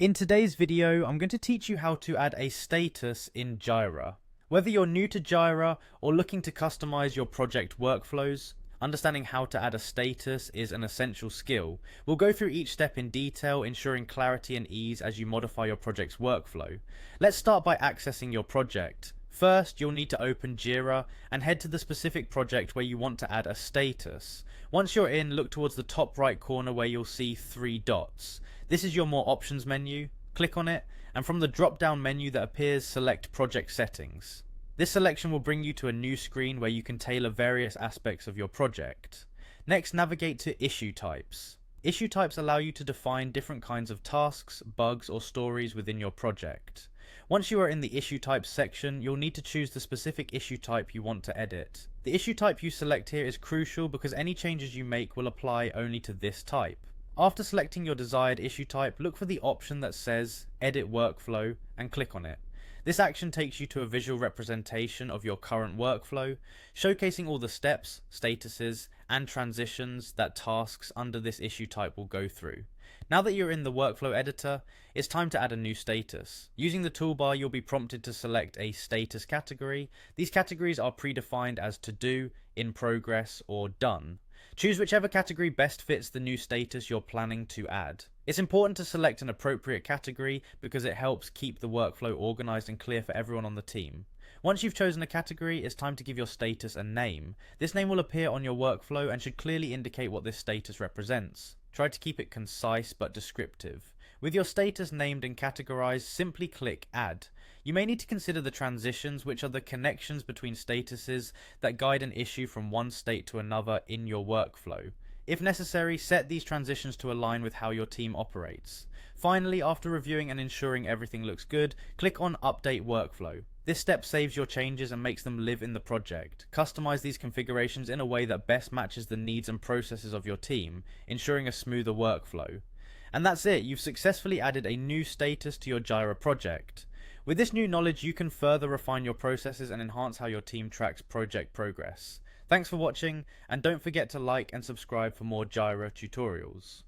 In today's video, I'm going to teach you how to add a status in Jira. Whether you're new to Jira or looking to customize your project workflows, understanding how to add a status is an essential skill. We'll go through each step in detail, ensuring clarity and ease as you modify your project's workflow. Let's start by accessing your project. First, you'll need to open Jira and head to the specific project where you want to add a status. Once you're in, look towards the top right corner where you'll see 3 dots. This is your More Options menu. Click on it, and from the drop-down menu that appears, select Project Settings. This selection will bring you to a new screen where you can tailor various aspects of your project. Next, navigate to Issue Types. Issue types allow you to define different kinds of tasks, bugs, or stories within your project. Once you are in the Issue Types section, you'll need to choose the specific issue type you want to edit. The issue type you select here is crucial because any changes you make will apply only to this type. After selecting your desired issue type, look for the option that says Edit Workflow and click on it. This action takes you to a visual representation of your current workflow, showcasing all the steps, statuses, and transitions that tasks under this issue type will go through. Now that you're in the workflow editor, it's time to add a new status. Using the toolbar, you'll be prompted to select a status category. These categories are predefined as To Do, In Progress, or Done. Choose whichever category best fits the new status you're planning to add. It's important to select an appropriate category because it helps keep the workflow organized and clear for everyone on the team. Once you've chosen a category, it's time to give your status a name. This name will appear on your workflow and should clearly indicate what this status represents. Try to keep it concise but descriptive. With your status named and categorized, simply click Add. You may need to consider the transitions, which are the connections between statuses that guide an issue from one state to another in your workflow. If necessary, set these transitions to align with how your team operates. Finally, after reviewing and ensuring everything looks good, click on Update Workflow. This step saves your changes and makes them live in the project. Customize these configurations in a way that best matches the needs and processes of your team, ensuring a smoother workflow. And that's it, you've successfully added a new status to your Jira project. With this new knowledge, you can further refine your processes and enhance how your team tracks project progress. Thanks for watching, and don't forget to like and subscribe for more Jira tutorials.